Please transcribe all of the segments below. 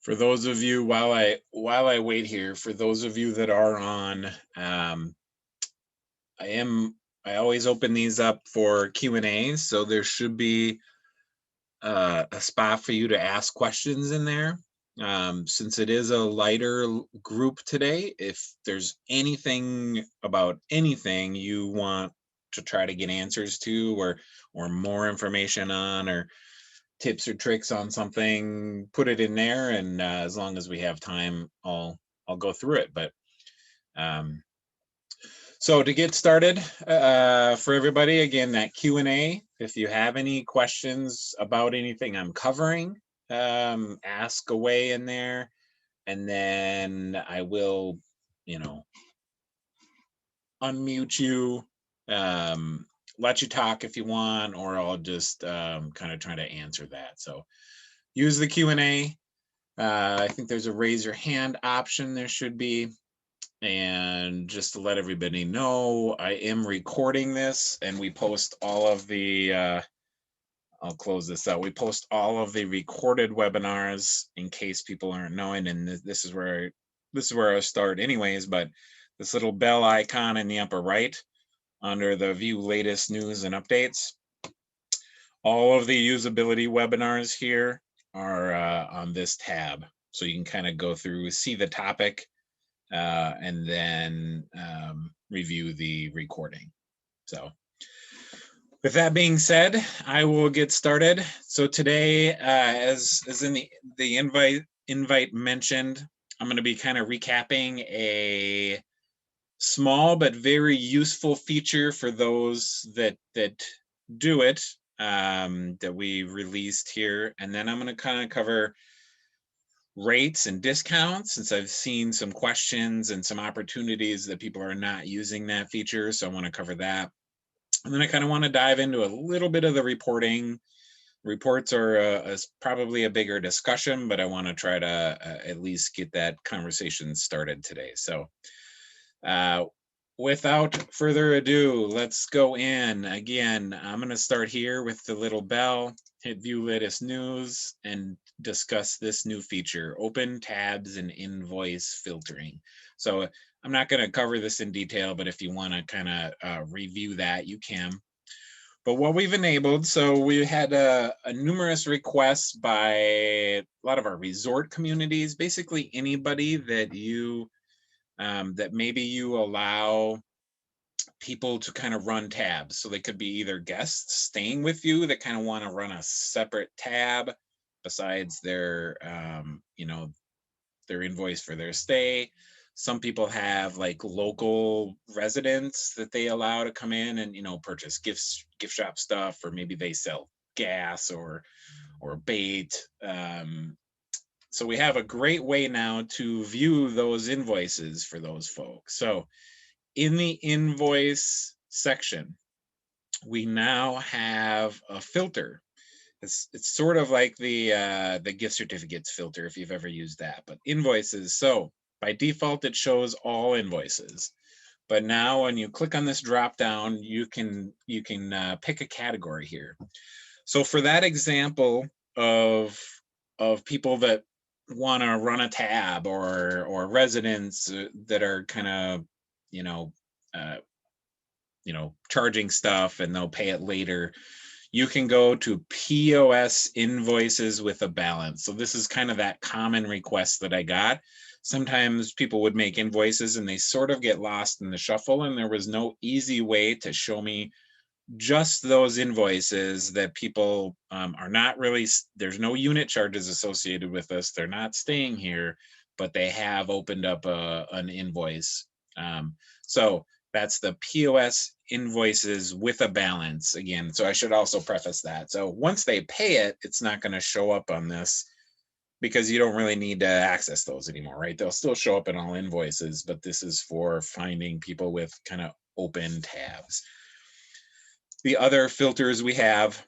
For those of you, while I wait here, for those of you that are on, I am I always open these up for Q&A, so there should be a spot for you to ask questions in there. Since it is a lighter group today, if there's anything about anything you want to try to get answers to, or more information on, or tips or tricks on something, put it in there, and as long as we have time, I'll go through it. But um, so to get started, for everybody, again, that Q&A, if you have any questions about anything I'm covering, ask away in there, and then I will, you know, unmute you, um, let you talk if you want, or I'll just kind of try to answer that. So use the Q&A. I think there's a raise your hand option there should be. And just to let everybody know, I am recording this, and we post all of the, I'll close this out. We post all of the recorded webinars in case people aren't knowing, and this is where I start anyways, but this little bell icon in the upper right under the view latest news and updates. All of the usability webinars here are on this tab. So you can kind of go through, see the topic, and then review the recording. So with that being said, I will get started. So today, as in the invite mentioned, I'm going to be kind of recapping a small but very useful feature for those that do it, that we released here. And then I'm going to kind of cover rates and discounts, since I've seen some questions and some opportunities that people are not using that feature. So I want to cover that. And then I kind of want to dive into a little bit of the reporting. Reports are probably a bigger discussion, but I want to try to at least get that conversation started today. So without further ado, let's go in. Again, I'm going to start here with the little bell, hit view latest news, and discuss this new feature, open tabs and invoice filtering. So I'm not going to cover this in detail, but if you want to kind of review that, you can. But what we've enabled, so we had a numerous requests by a lot of our resort communities, basically anybody that you that maybe you allow people to kind of run tabs. So they could be either guests staying with you that kind of want to run a separate tab besides their, their invoice for their stay. Some people have like local residents that they allow to come in and, purchase gift shop stuff, or maybe they sell gas or bait. So we have a great way now to view those invoices for those folks. So in the invoice section, we now have a filter. It's sort of like the gift certificates filter, if you've ever used that, but invoices. So by default, it shows all invoices. But now when you click on this drop down, you can pick a category here. So for that example of people that want to run a tab, or residents that are kind of, charging stuff and they'll pay it later, you can go to POS invoices with a balance. So this is kind of that common request that I got. Sometimes people would make invoices and they sort of get lost in the shuffle, and there was no easy way to show me just those invoices that people are not really, there's no unit charges associated with this. They're not staying here, but they have opened up an invoice. So that's the POS invoices with a balance again. So I should also preface that. So once they pay it, it's not going to show up on this, because you don't really need to access those anymore, right? They'll still show up in all invoices, but this is for finding people with kind of open tabs. The other filters we have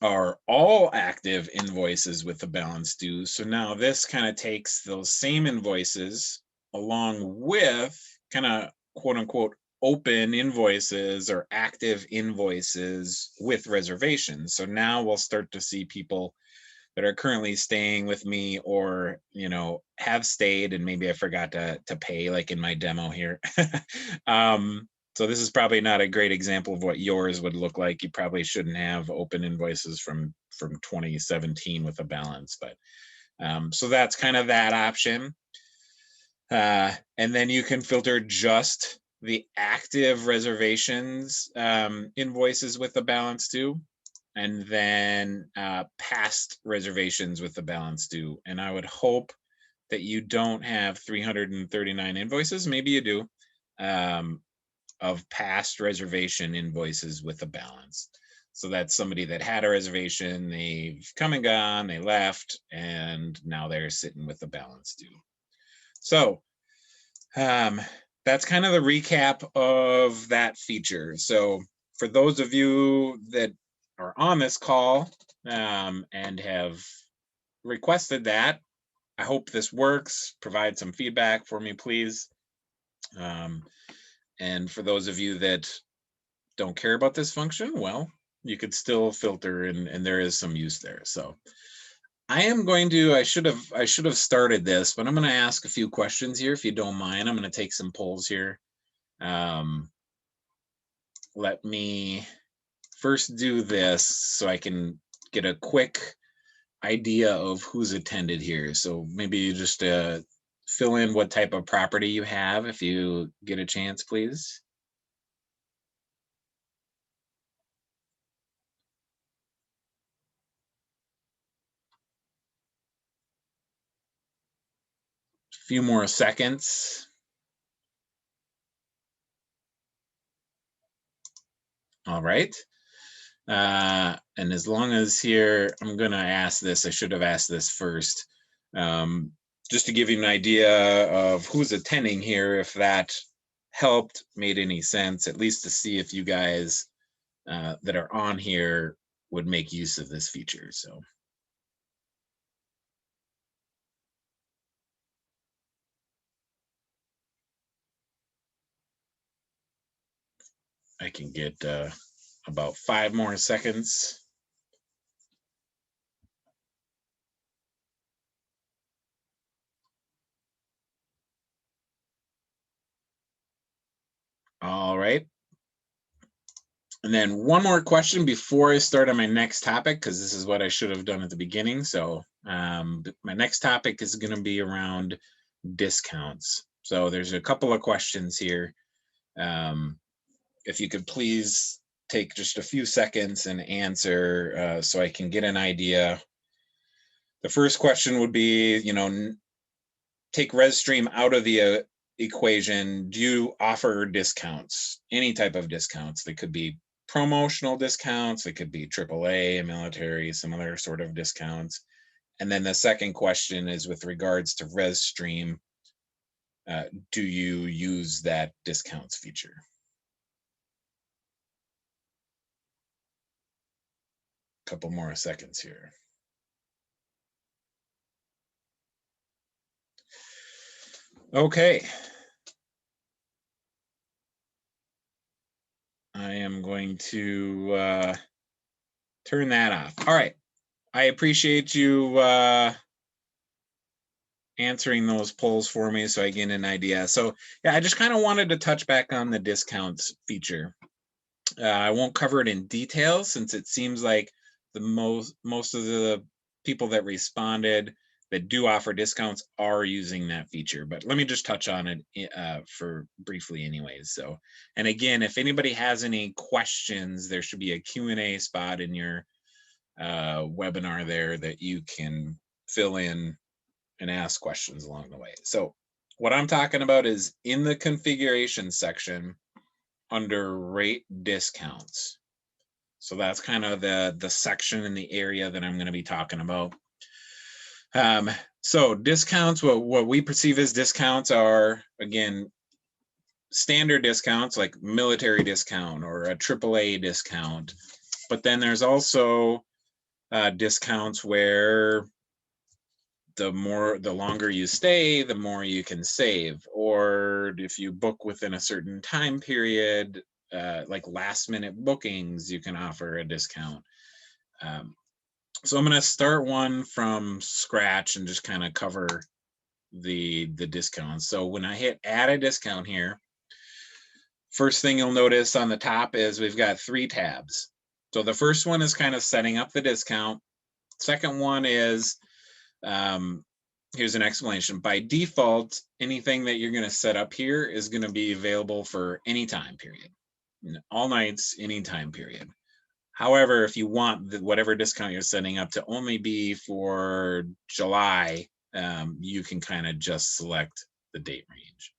are all active invoices with the balance due. So now this kind of takes those same invoices along with kind of quote unquote open invoices or active invoices with reservations. So now we'll start to see people that are currently staying with me, or have stayed and maybe I forgot to pay, like in my demo here. So this is probably not a great example of what yours would look like. You probably shouldn't have open invoices from 2017 with a balance, but so that's kind of that option. And then you can filter just the active reservations invoices with the balance due, and then past reservations with the balance due. And I would hope that you don't have 339 invoices, maybe you do, of past reservation invoices with a balance. So that's somebody that had a reservation, they've come and gone, they left, and now they're sitting with the balance due. So that's kind of the recap of that feature. So for those of you that are on this call and have requested that, I hope this works. Provide some feedback for me, please. And for those of you that don't care about this function, well, you could still filter, and there is some use there. So I am going to, I should have started this, but I'm going to ask a few questions here, if you don't mind. I'm going to take some polls here. Let me first do this so I can get a quick idea of who's attended here. So maybe you just fill in what type of property you have if you get a chance, please. A few more seconds. All right. And as long as here, I'm going to ask this. I should have asked this first. Just to give you an idea of who's attending here, if that helped, made any sense, at least to see if you guys that are on here would make use of this feature. So I can get about 5 more seconds. All right. And then one more question before I start on my next topic, because this is what I should have done at the beginning. So my next topic is going to be around discounts. So there's a couple of questions here. If you could please take just a few seconds and answer so I can get an idea. The first question would be, take rezStream out of the equation. Do you offer discounts, any type of discounts? They could be promotional discounts, they could be AAA, military, some other sort of discounts. And then the second question is with regards to rezStream, do you use that discounts feature? A couple more seconds here. Okay. I am going to turn that off. All right. I appreciate you answering those polls for me so I get an idea. So yeah, I just kind of wanted to touch back on the discounts feature. I won't cover it in detail since it seems like the most of the people that responded that do offer discounts are using that feature. But let me just touch on it for briefly anyways. So, and again, if anybody has any questions, there should be a Q&A spot in your webinar there that you can fill in and ask questions along the way. So what I'm talking about is in the configuration section under rate discounts. So that's kind of the section in the area that I'm going to be talking about. So discounts, what we perceive as discounts are, again, standard discounts like military discount or a AAA discount. But then there's also discounts where the longer you stay, the more you can save. Or if you book within a certain time period, like last minute bookings, you can offer a discount. So I'm going to start one from scratch and just kind of cover the discounts. So when I hit add a discount here, first thing you'll notice on the top is we've got 3 tabs. So the first one is kind of setting up the discount. Second one is, here's an explanation. By default, anything that you're going to set up here is going to be available for any time period, all nights, any time period. However, if you want whatever discount you're setting up to only be for July, you can kind of just select the date range.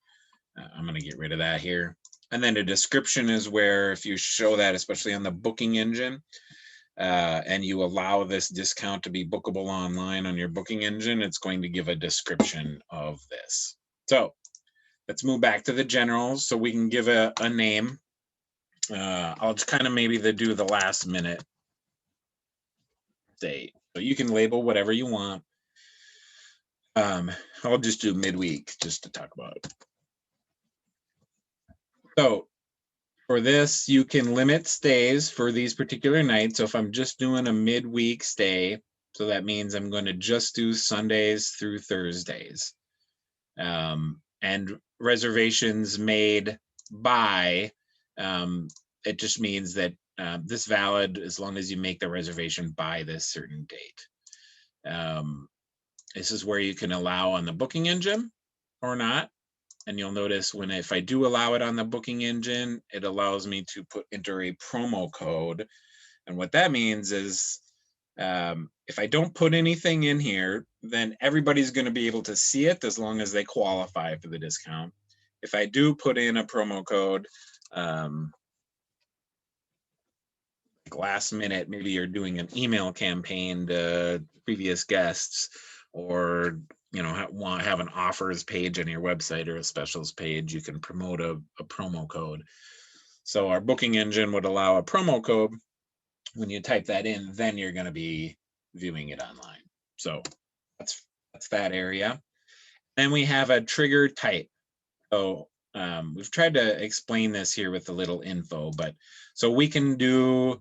I'm going to get rid of that here. And then the description is where if you show that, especially on the booking engine, and you allow this discount to be bookable online on your booking engine, it's going to give a description of this. So let's move back to the generals so we can give a name. I'll just kind of maybe do the last minute date. So you can label whatever you want. I'll just do midweek just to talk about it. So for this, you can limit stays for these particular nights. So if I'm just doing a midweek stay, so that means I'm going to just do Sundays through Thursdays. And reservations made by, it just means that this valid as long as you make the reservation by this certain date. This is where you can allow on the booking engine or not. And you'll notice if I do allow it on the booking engine, it allows me to enter a promo code. And what that means is if I don't put anything in here, then everybody's going to be able to see it as long as they qualify for the discount. If I do put in a promo code, like last minute, maybe you're doing an email campaign to previous guests, or have an offers page on your website or a specials page, you can promote a promo code. So our booking engine would allow a promo code. When you type that in, then you're going to be viewing it online. So that's that area. Then we have a trigger type. So we've tried to explain this here with a little info, but so we can do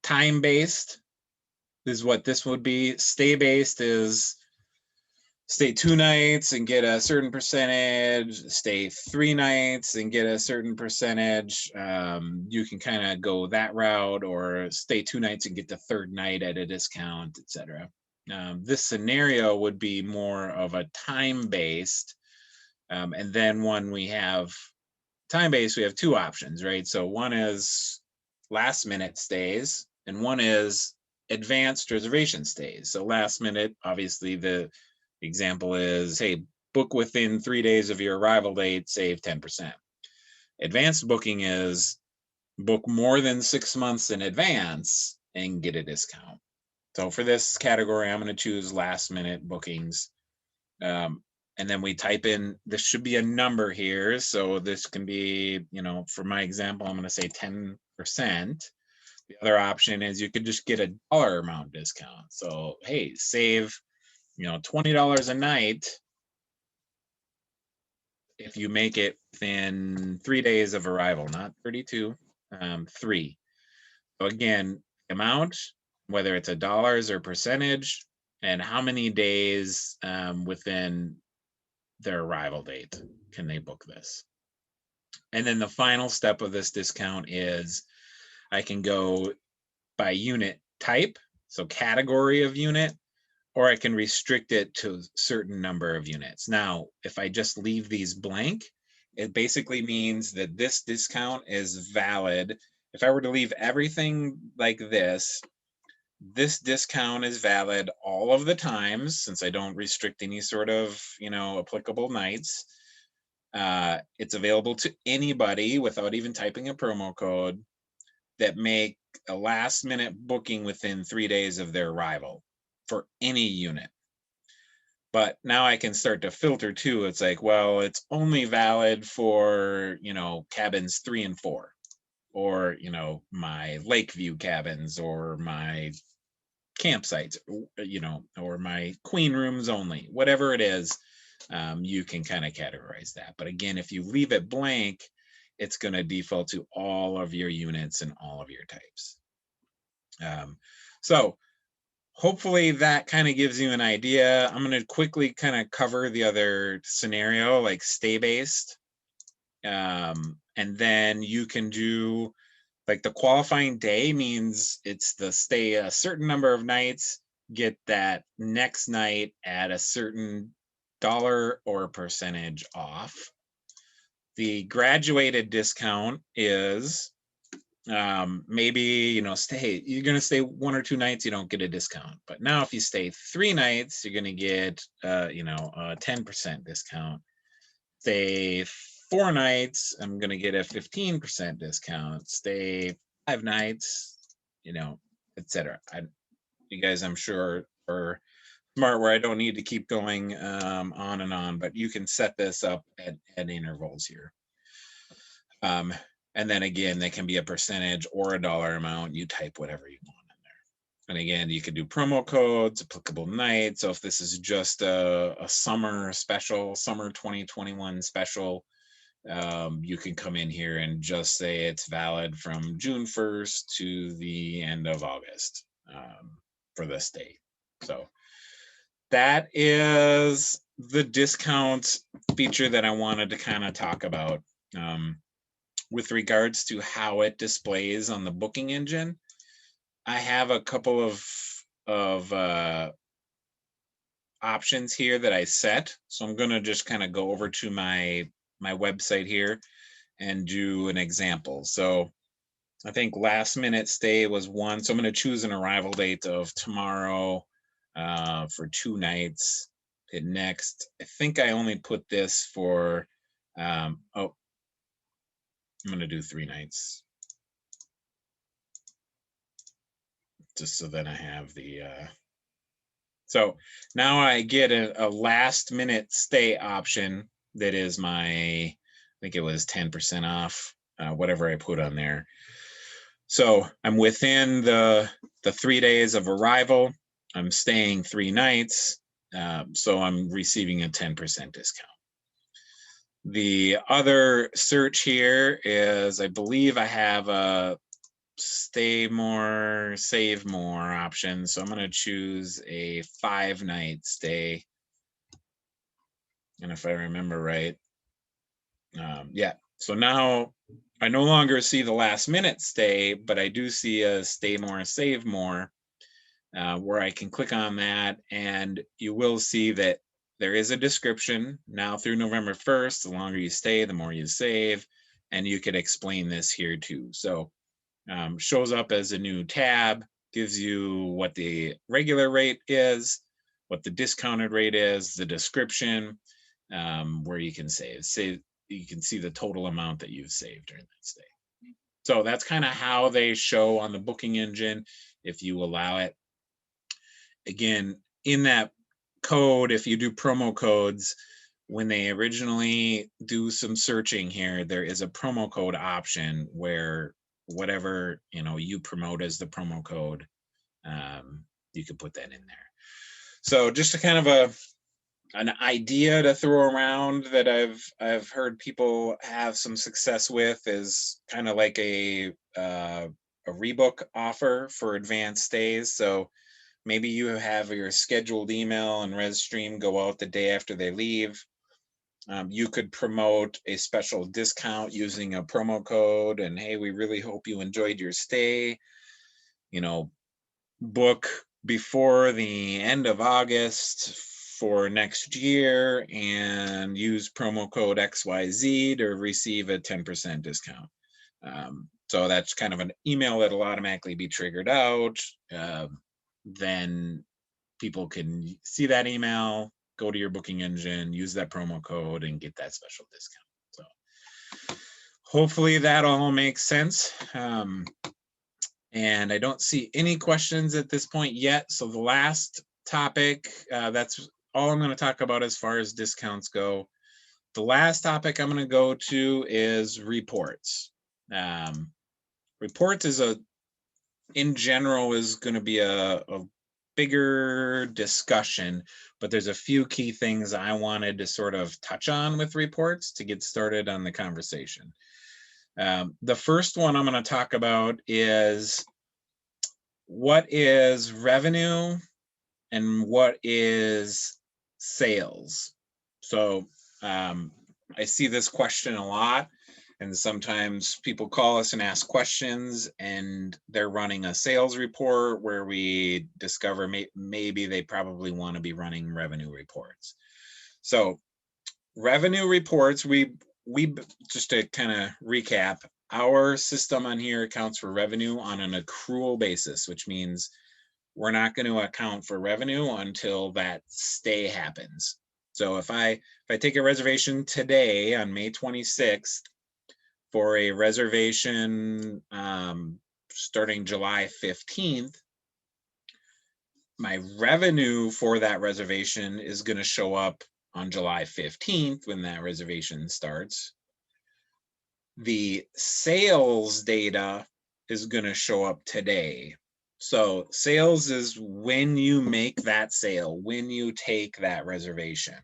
time-based is what this would be. Stay-based is stay 2 nights and get a certain percentage, stay 3 nights and get a certain percentage. You can kind of go that route, or stay 2 nights and get the 3rd night at a discount, etc. This scenario would be more of a time-based. And then when we have time-based, we have 2 options, right? So one is last minute stays and one is advanced reservation stays. So last minute, obviously the example is, hey, book within 3 days of your arrival date, save 10%. Advanced booking is book more than 6 months in advance and get a discount. So for this category, I'm going to choose last minute bookings. And then we type in, this should be a number here. So this can be, for my example, I'm going to say 10%. The other option is you could just get a dollar amount discount. So, hey, save, $20 a night if you make it within 3 days of arrival, not 32, 3. So again, amount, whether it's a dollars or percentage, and how many days within their arrival date can they book this. And then the final step of this discount is I can go by unit type, so category of unit, or I can restrict it to a certain number of units. Now, if I just leave these blank, it basically means that this discount is valid. If I were to leave everything like this discount is valid all of the times, since I don't restrict any sort of, applicable nights. It's available to anybody without even typing a promo code that make a last minute booking within 3 days of their arrival for any unit. But now I can start to filter too. It's like, well, it's only valid for, cabins 3 and 4, or, my Lakeview cabins, or my campsites, or my queen rooms only, whatever it is. You can kind of categorize that. But again, if you leave it blank, it's going to default to all of your units and all of your types. So hopefully that kind of gives you an idea. I'm going to quickly kind of cover the other scenario, like stay based. And then you can do like the qualifying day means it's the stay a certain number of nights, get that next night at a certain dollar or percentage off. The graduated discount is maybe, you're going to stay 1 or 2 nights, you don't get a discount. But now if you stay 3 nights, you're going to get, a 10% discount. Stay 4 nights, I'm going to get a 15% discount. Stay 5 nights, etc. You guys, I'm sure, are smart where I don't need to keep going on and on, but you can set this up at intervals here. And then again, they can be a percentage or a dollar amount. You type whatever you want in there. And again, you could do promo codes, applicable nights. So if this is just a summer special, summer 2021 special, you can come in here and just say it's valid from June 1st to the end of August for this date. So that is the discount feature that I wanted to kind of talk about. With regards to how it displays on the booking engine, I have a couple of options here that I set. So I'm going to just kind of go over to my website here and do an example. So I think last minute stay was one. So I'm going to choose an arrival date of tomorrow for 2 nights. Hit next. I think I only put this for, I'm going to do 3 nights. Just so then I have the, so now I get a last minute stay option that is my, I think it was 10% off, whatever I put on there. So I'm within the 3 days of arrival. I'm staying 3 nights. So I'm receiving a 10% discount. The other search here is, I believe I have a stay more, save more option. So I'm going to choose a 5-night stay. And if I remember right, yeah. So now I no longer see the last minute stay, but I do see a stay more, save more, where I can click on that, and you will see that there is a description now through November 1st. The longer you stay, the more you save, and you could explain this here too. So shows up as a new tab, gives you what the regular rate is, what the discounted rate is, the description, where you can save. You can see the total amount that you've saved during that stay. So that's kind of how they show on the booking engine if you allow it. Again, in that code, if you do promo codes, when they originally do some searching here, there is a promo code option where whatever you promote as the promo code, you can put that in there. So just a kind of an idea to throw around that I've heard people have some success with is kind of like a rebook offer for advanced stays. So maybe you have your scheduled email and rezStream go out the day after they leave. You could promote a special discount using a promo code, and hey, we really hope you enjoyed your stay. Book before the end of August for next year and use promo code XYZ to receive a 10% discount. So that's kind of an email that'll automatically be triggered out. Then people can see that email, go to your booking engine, use that promo code, and get that special discount. So hopefully that all makes sense. And I don't see any questions at this point yet. So the last topic, that's all I'm going to talk about as far as discounts go. The last topic I'm going to go to is reports. Reports is in general is going to be a bigger discussion, but there's a few key things I wanted to sort of touch on with reports to get started on the conversation. The first one I'm going to talk about is what is revenue and what is sales? So I see this question a lot, and sometimes people call us and ask questions, and they're running a sales report where we discover maybe they probably want to be running revenue reports. So revenue reports, we just to kind of recap, our system on here accounts for revenue on an accrual basis, which means we're not going to account for revenue until that stay happens. So if I take a reservation today on May 26th for a reservation starting July 15th, my revenue for that reservation is going to show up on July 15th when that reservation starts. The sales data is going to show up today. So sales is when you make that sale, when you take that reservation.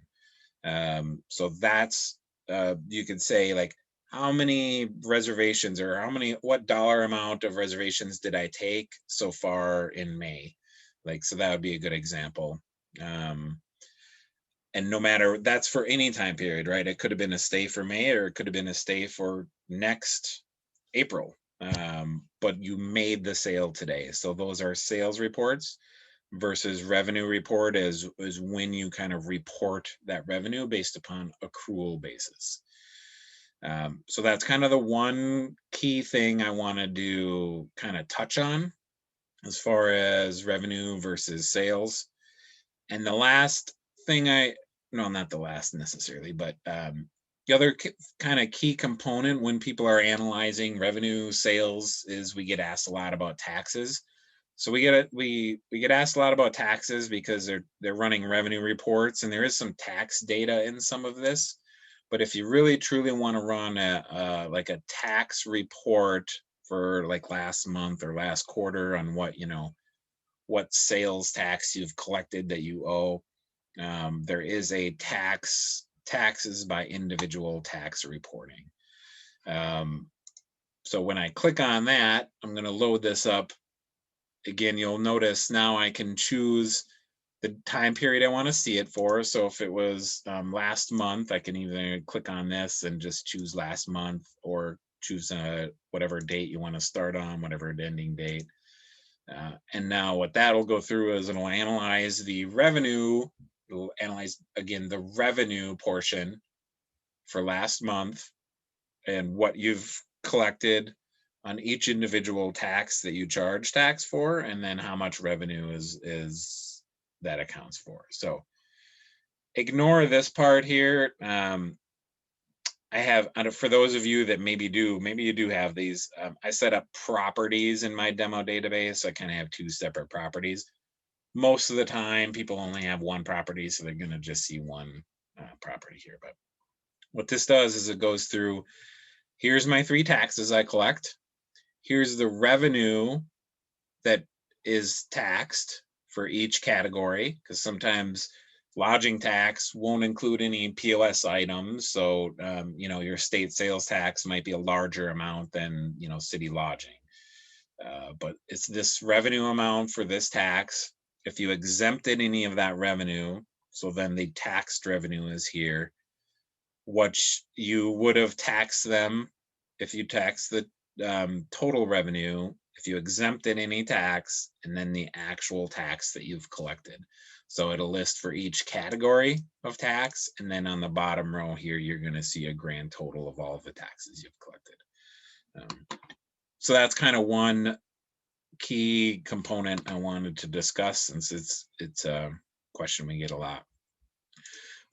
So that's, you could say like, how many reservations or what dollar amount of reservations did I take so far in May? Like, so that would be a good example. And no matter, that's for any time period, right? It could have been a stay for May, or it could have been a stay for next April. But you made the sale today. So those are sales reports versus revenue report is when you kind of report that revenue based upon accrual basis. So that's kind of the one key thing I wanted to kind of touch on as far as revenue versus sales. And the last thing no, not the last necessarily, but the other kind of key component when people are analyzing revenue sales is we get asked a lot about taxes. So we get asked a lot about taxes because they're running revenue reports, and there is some tax data in some of this. But if you really truly want to run like a tax report for like last month or last quarter on what sales tax you've collected that you owe, there is a taxes by individual tax reporting. So when I click on that, I'm going to load this up. Again, you'll notice now I can choose the time period I want to see it for. So if it was last month, I can either click on this and just choose last month, or choose whatever date you want to start on, whatever ending date. And now what that'll go through is it'll analyze the revenue. It'll analyze, again, the revenue portion for last month and what you've collected on each individual tax that you charge tax for, and then how much revenue is that accounts for. So ignore this part here. I have, for those of you that maybe you do have these, I set up properties in my demo database. I kind of have two separate properties. Most of the time, people only have one property, so they're going to just see one property here. But what this does is it goes through, here's my 3 taxes I collect. Here's the revenue that is taxed for each category, because sometimes lodging tax won't include any POS items. So, your state sales tax might be a larger amount than, city lodging. But it's this revenue amount for this tax. If you exempted any of that revenue, so then the taxed revenue is here, what you would have taxed them if you tax the total revenue, if you exempted any tax, and then the actual tax that you've collected. So it'll list for each category of tax, and then on the bottom row here, you're going to see a grand total of all of the taxes you've collected. So that's kind of one key component I wanted to discuss, since it's a question we get a lot.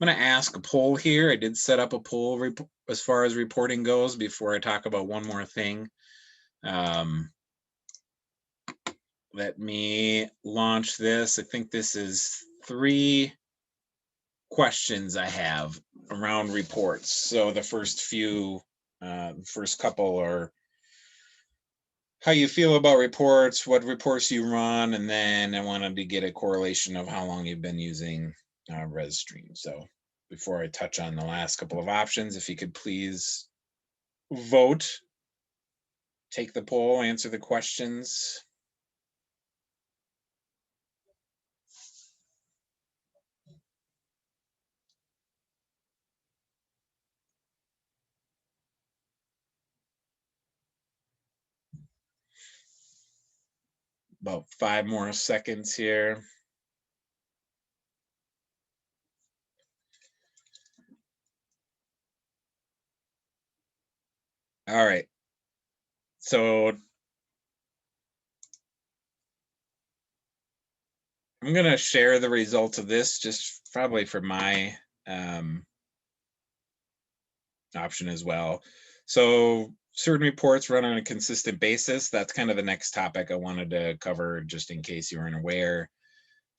I'm going to ask a poll here. I did set up a poll as far as reporting goes before I talk about one more thing. Let me launch this. I think this is 3 questions I have around reports. So the first couple are how you feel about reports, what reports you run, and then I wanted to get a correlation of how long you've been using rezStream. So before I touch on the last couple of options, if you could please vote, take the poll, answer the questions. about 5 more seconds here. All right. So I'm going to share the results of this just probably for my option as well. So certain reports run on a consistent basis. That's kind of the next topic I wanted to cover, just in case you weren't aware.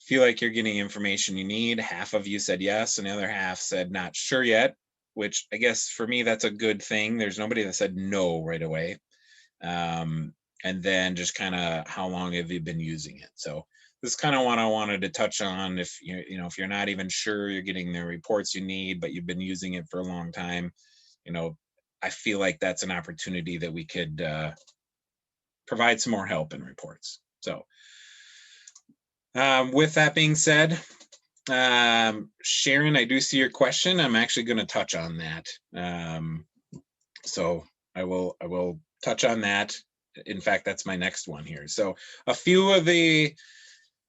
Feel like you're getting information you need. Half of you said yes, and the other half said not sure yet, which I guess for me, that's a good thing. There's nobody that said no right away. And then just kind of how long have you been using it? So this is kind of what I wanted to touch on. If if you're not even sure you're getting the reports you need, but you've been using it for a long time, I feel like that's an opportunity that we could provide some more help in reports. So with that being said, Sharon, I do see your question. I'm actually going to touch on that. So I will touch on that. In fact, that's my next one here. So a few of the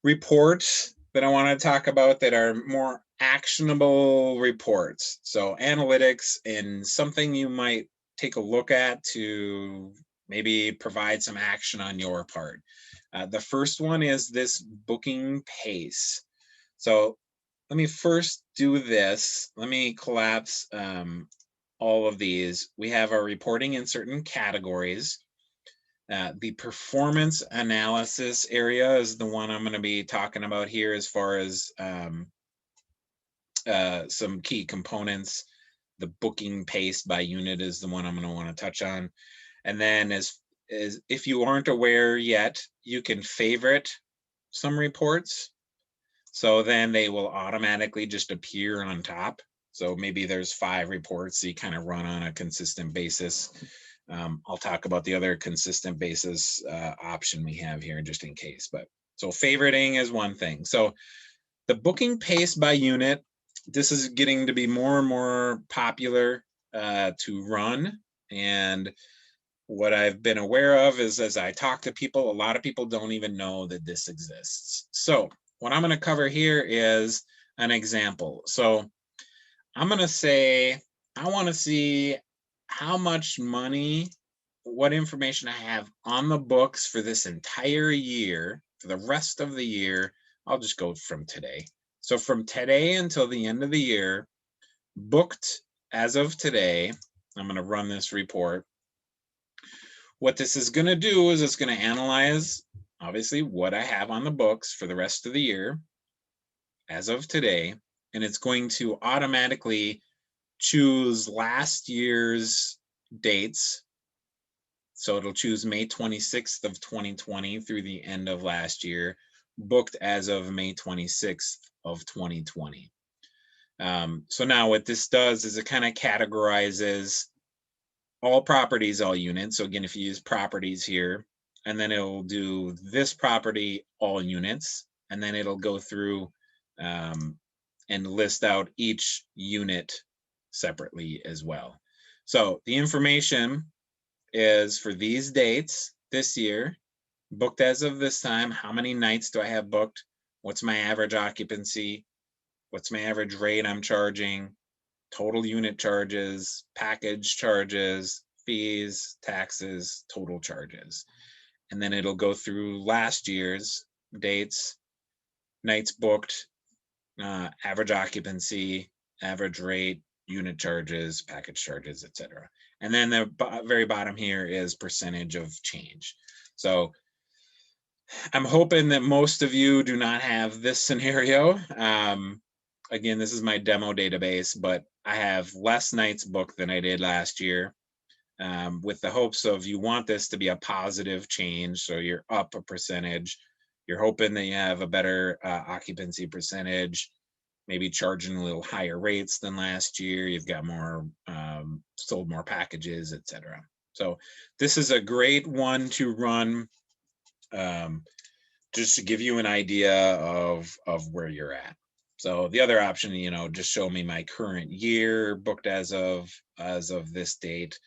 reports that I want to talk about that are more actionable reports. So analytics and something you might take a look at to maybe provide some action on your part. The first one is this booking pace. So let me first do this. Let me collapse all of these. We have our reporting in certain categories. The performance analysis area is the one I'm going to be talking about here as far as some key components. The booking pace by unit is the one I'm going to want to touch on. And then as if you aren't aware yet, you can favorite some reports. So then they will automatically just appear on top. So maybe there's 5 reports that you kind of run on a consistent basis. I'll talk about the other consistent basis option we have here just in case. But so favoriting is one thing. So the booking pace by unit, this is getting to be more and more popular to run. And what I've been aware of is as I talk to people, a lot of people don't even know that this exists. So what I'm going to cover here is an example. So I'm going to say, I want to see how much money, what information I have on the books for this entire year, for the rest of the year. I'll just go from today. So from today until the end of the year, booked as of today, I'm going to run this report. What this is going to do is it's going to analyze, obviously, what I have on the books for the rest of the year as of today, and it's going to automatically choose last year's dates. So it'll choose May 26th of 2020 through the end of last year, booked as of May 26th of 2020. So now what this does is it kind of categorizes all properties, all units. So again, if you use properties here, and then it'll do this property, all units, and then it'll go through and list out each unit separately as well. So the information is for these dates this year, booked as of this time, how many nights do I have booked? What's my average occupancy? What's my average rate I'm charging? Total unit charges, package charges, fees, taxes, total charges. And then it'll go through last year's dates, nights booked, average occupancy, average rate, unit charges, package charges, etc. And then the very bottom here is percentage of change. So I'm hoping that most of you do not have this scenario. Again, this is my demo database, but I have less nights booked than I did last year, with the hopes of you want this to be a positive change. So you're up a percentage. You're hoping that you have a better occupancy percentage, maybe charging a little higher rates than last year. You've got more sold more packages, etc. So this is a great one to run, just to give you an idea of where you're at. So the other option, just show me my current year booked as of this date.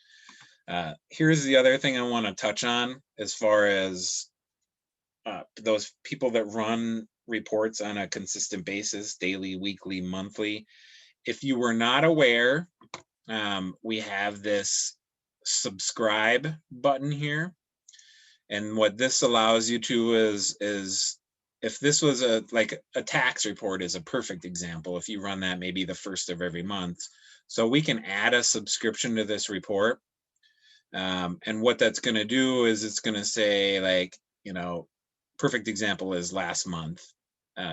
Here's the other thing I want to touch on as far as those people that run reports on a consistent basis, daily, weekly, monthly. If you were not aware, we have this subscribe button here. And what this allows you to is if this was like a tax report is a perfect example. If you run that maybe the first of every month, so we can add a subscription to this report. And what that's going to do is it's going to say, like, perfect example is last month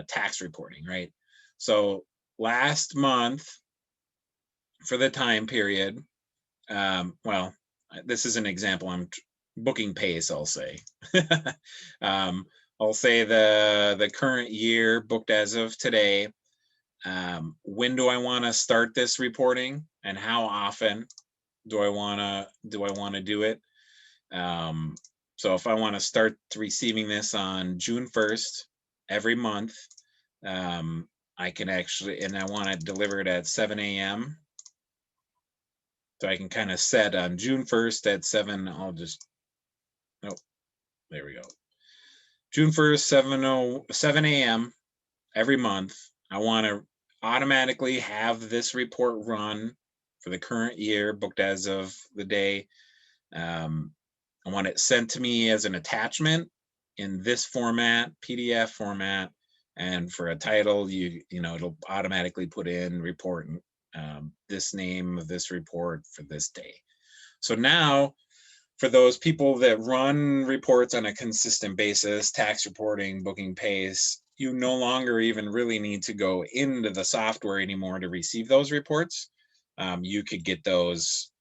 tax reporting, right? So last month for the time period, well, this is an example. I'm booking pace, I'll say. I'll say the current year booked as of today. When do I want to start this reporting, and how often do I want to do it? So if I want to start receiving this on June 1st every month, I can actually, and I want it delivered at 7 a.m. So I can kind of set on June 1st at 7. I'll just, oh, there we go. June 1st, 7 a.m. every month. I want to automatically have this report run for the current year, booked as of the day. I want it sent to me as an attachment in this format, PDF format. And for a title, it'll automatically put in report, this name of this report for this day. So now, for those people that run reports on a consistent basis, tax reporting, booking pace, you no longer even really need to go into the software anymore to receive those reports. You could get those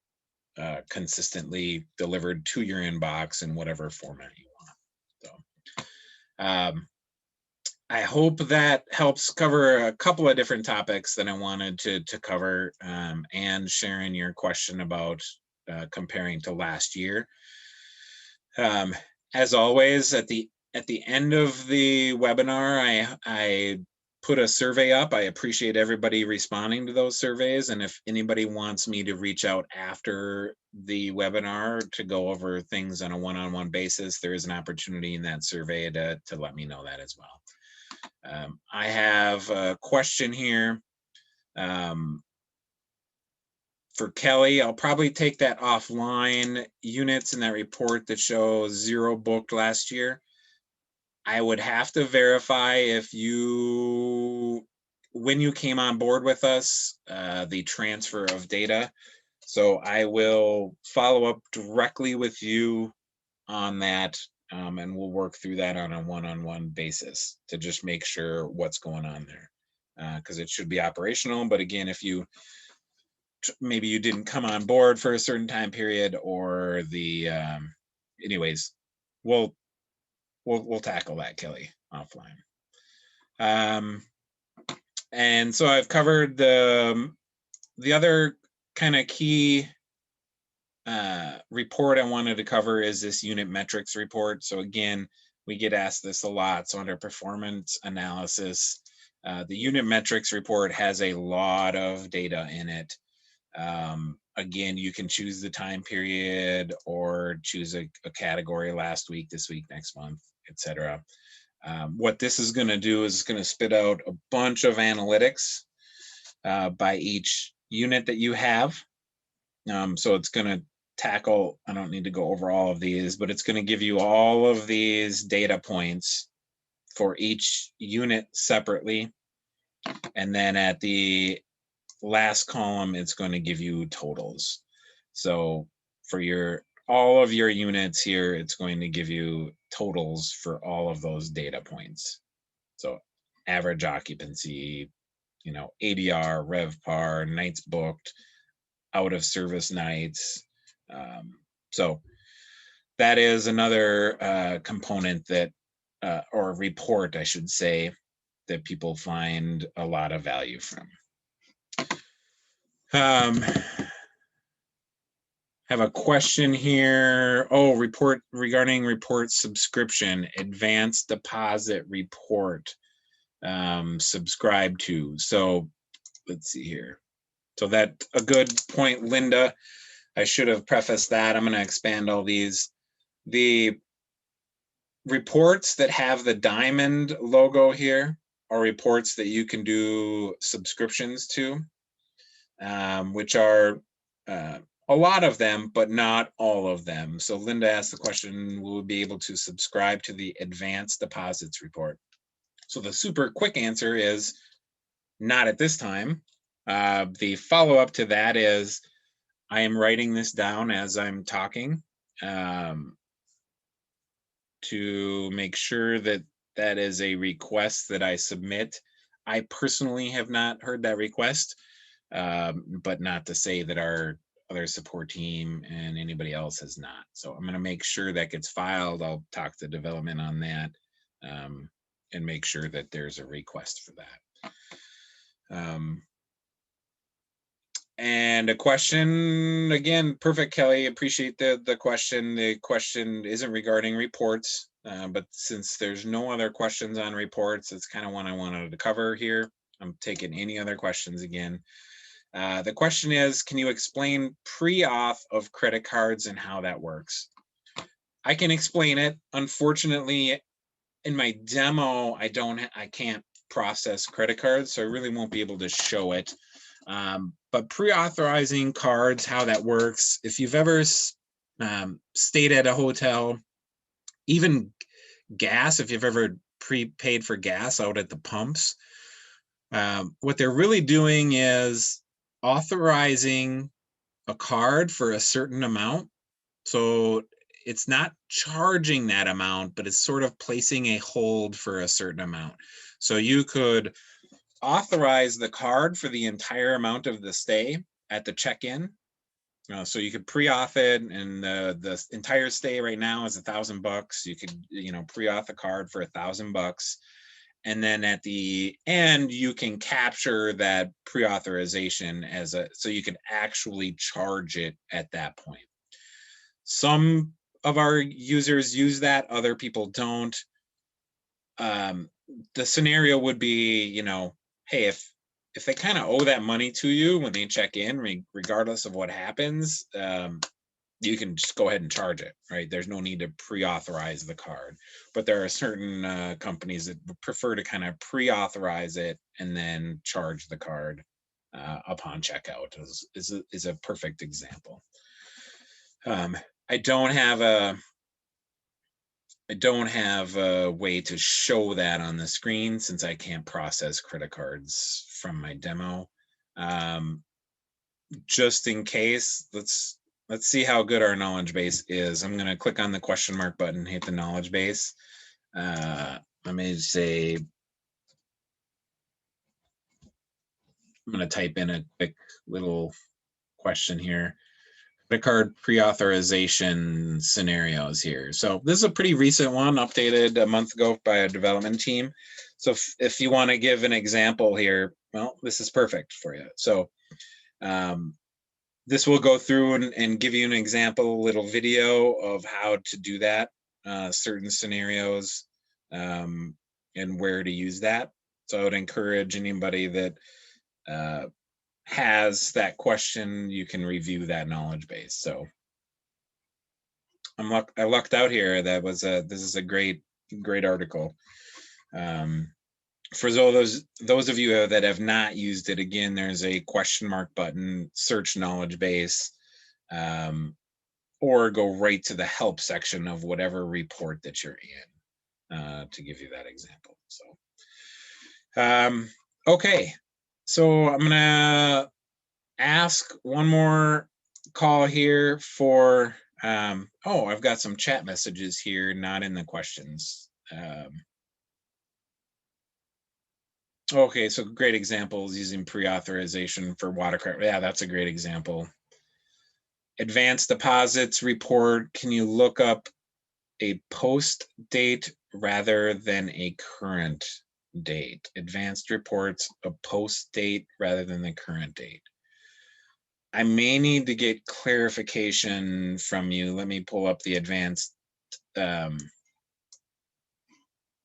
consistently delivered to your inbox in whatever format you want. So I hope that helps cover a couple of different topics that I wanted to cover, and sharing your question about comparing to last year. As always, at the end of the webinar, I put a survey up. I appreciate everybody responding to those surveys. And if anybody wants me to reach out after the webinar to go over things on a one-on-one basis, there is an opportunity in that survey to let me know that as well. I have a question here for Kelly. I'll probably take that offline. Units in that report that show 0 booked last year. I would have to verify if when you came on board with us, the transfer of data. So I will follow up directly with you on that, and we'll work through that on a one-on-one basis to just make sure what's going on there, because it should be operational. But again, if maybe you didn't come on board for a certain time period, or anyways, we'll tackle that, Kelly, offline. And so I've covered the other kind of key report I wanted to cover is this unit metrics report. So again, we get asked this a lot. So under performance analysis, the unit metrics report has a lot of data in it. Again, you can choose the time period or choose a category: last week, this week, next month, etc. What this is going to do is it's going to spit out a bunch of analytics by each unit that you have. So it's going to tackle, I don't need to go over all of these, but it's going to give you all of these data points for each unit separately. And then at the last column, it's going to give you totals. So for all of your units here, it's going to give you totals for all of those data points. So average occupancy, ADR, RevPAR, nights booked, out of service nights. So that is another component that, or report, I should say, that people find a lot of value from. Have a question here. Report regarding report subscription, advanced deposit report, subscribe to. So let's see here. So that's a good point, Linda. I should have prefaced that. I'm going to expand all these. The reports that have the diamond logo here are reports that you can do subscriptions to, which are a lot of them, but not all of them. So Linda asked the question, will we be able to subscribe to the advanced deposits report? So the super quick answer is not at this time. The follow-up to that is I am writing this down as I'm talking to make sure that that is a request that I submit. I personally have not heard that request, but not to say that our other support team and anybody else has not. So I'm going to make sure that gets filed. I'll talk to development on that and make sure that there's a request for that. And a question again, perfect, Kelly. Appreciate the question. The question isn't regarding reports, but since there's no other questions on reports, it's kind of one I wanted to cover here. I'm taking any other questions again. The question is, can you explain pre-auth of credit cards and how that works? I can explain it. Unfortunately, in my demo, I can't process credit cards, so I really won't be able to show it. But pre-authorizing cards, how that works, if you've ever stayed at a hotel, even gas, if you've ever prepaid for gas out at the pumps, what they're really doing is authorizing a card for a certain amount. So it's not charging that amount, but it's sort of placing a hold for a certain amount. So you could authorize the card for the entire amount of the stay at the check-in. So you could pre-auth it, and the entire stay right now is $1,000. You could, pre-auth a card for $1,000, and then at the end you can capture that pre-authorization so you could actually charge it at that point. Some of our users use that, other people don't. The scenario would be, hey, if they kind of owe that money to you when they check in, regardless of what happens, you can just go ahead and charge it, right? There's no need to pre-authorize the card. But there are certain companies that prefer to kind of pre-authorize it and then charge the card upon checkout. Is a perfect example. I don't have a way to show that on the screen since I can't process credit cards from my demo. Just in case, let's see how good our knowledge base is. I'm going to click on the question mark button, hit the knowledge base. Let me say, I'm going to type in a quick little question here. Credit card pre-authorization scenarios here. So this is a pretty recent one, updated a month ago by a development team. So if you want to give an example here, well, this is perfect for you. So this will go through and give you an example, a little video of how to do that, certain scenarios, and where to use that. So I would encourage anybody that has that question, you can review that knowledge base. So I lucked out here. This is a great article. For those of you that have not used it, again, there's a question mark button, search knowledge base, or go right to the help section of whatever report that you're in, to give you that example. So, okay. So I'm gonna ask one more call here for, I've got some chat messages here, not in the questions. Okay, so great examples using pre-authorization for watercraft. Yeah, that's a great example. Advanced deposits report, can you look up a post date rather than a current date? Advanced reports, a post date rather than the current date. I may need to get clarification from you. Let me pull up the advanced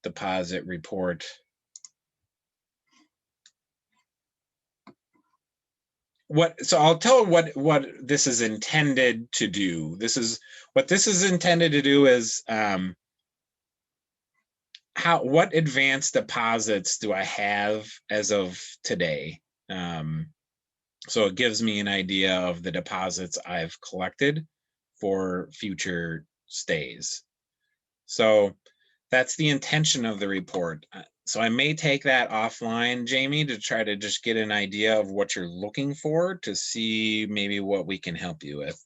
deposit report. So I'll tell what this is intended to do. This is intended to do is what advanced deposits do I have as of today? So it gives me an idea of the deposits I've collected for future stays. So that's the intention of the report. So I may take that offline, Jamie, to try to just get an idea of what you're looking for to see maybe what we can help you with.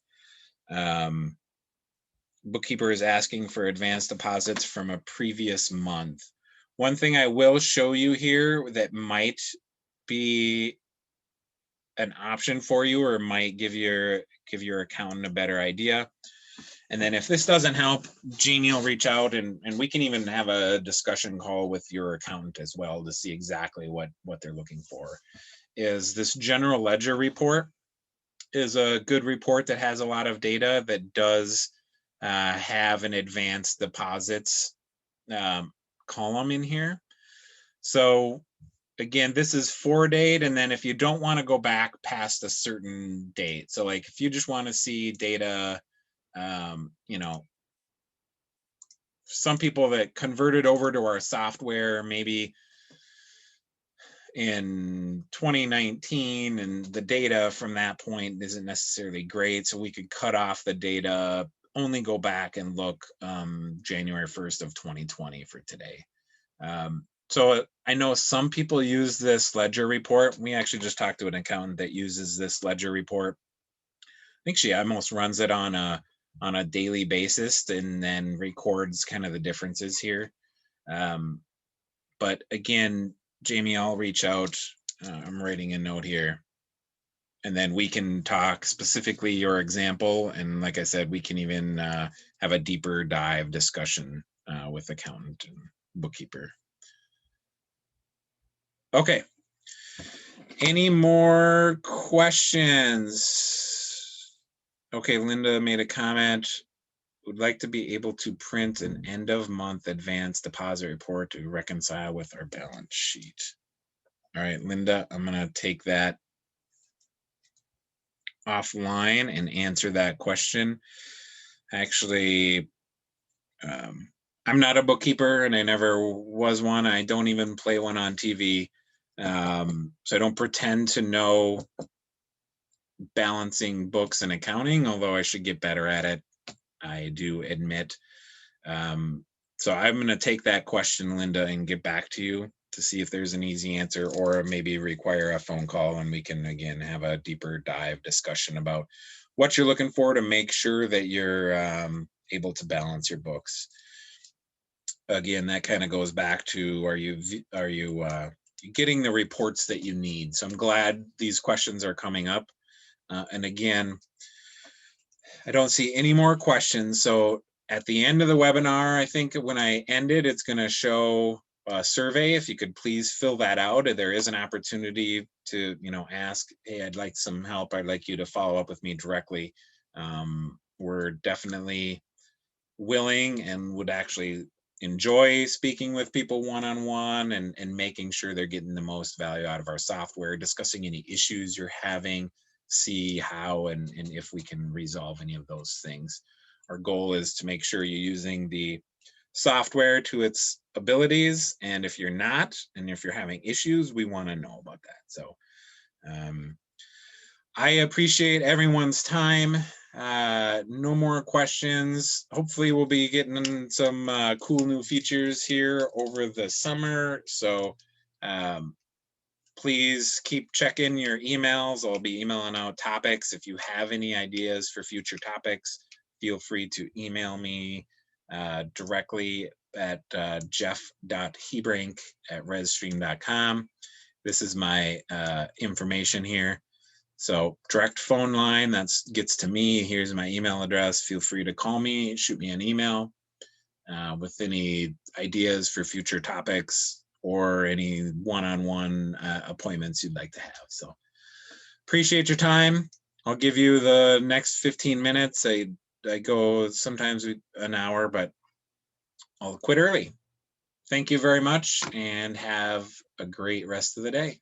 Bookkeeper is asking for advanced deposits from a previous month. One thing I will show you here that might be an option for you or might give your accountant a better idea. And then if this doesn't help, Jamie will reach out and we can even have a discussion call with your accountant as well to see exactly what they're looking for. Is this general ledger report is a good report that has a lot of data that does have an advanced deposits column in here. So again, this is for date, and then if you don't want to go back past a certain date, so like if you just want to see data, you know, some people that converted over to our software maybe in 2019 and the data from that point isn't necessarily great, so we could cut off the data, only go back and look January 1st of 2020 for today. So I know some people use this ledger report. We actually just talked to an accountant that uses this ledger report. I think she almost runs it on a daily basis and then records kind of the differences here. But again, Jamie, I'll reach out. I'm writing a note here. And then we can talk specifically your example. And like I said, we can even have a deeper dive discussion with accountant and bookkeeper. Okay. Any more questions? Okay, Linda made a comment. Would like to be able to print an end of month advance deposit report to reconcile with our balance sheet. All right, Linda, I'm going to take that offline and answer that question. Actually, I'm not a bookkeeper and I never was one. I don't even play one on TV. So I don't pretend to know balancing books and accounting, although I should get better at it, I do admit. So I'm going to take that question, Linda, and get back to you to see if there's an easy answer, or maybe require a phone call and we can again have a deeper dive discussion about what you're looking for to make sure that you're able to balance your books. Again, that kind of goes back to, are you getting the reports that you need? So I'm glad these questions are coming up. And again, I don't see any more questions. So at the end of the webinar, I think when I end it, it's going to show a survey. If you could please fill that out. There is an opportunity to, ask, hey, I'd like some help. I'd like you to follow up with me directly. We're definitely willing and would actually enjoy speaking with people one-on-one and making sure they're getting the most value out of our software, discussing any issues you're having, see how and if we can resolve any of those things. Our goal is to make sure you're using the software to its abilities, and if you're not, and if you're having issues, we want to know about that. So I appreciate everyone's time. No more questions. Hopefully we'll be getting some cool new features here over the summer. So please keep checking your emails. I'll be emailing out topics. If you have any ideas for future topics, feel free to email me directly at jeff.hebrink@rezstream.com. This is my information here. So direct phone line, that gets to me. Here's my email address. Feel free to call me, shoot me an email with any ideas for future topics or any one-on-one appointments you'd like to have. So appreciate your time. I'll give you the next 15 minutes. I go sometimes an hour, but I'll quit early. Thank you very much and have a great rest of the day.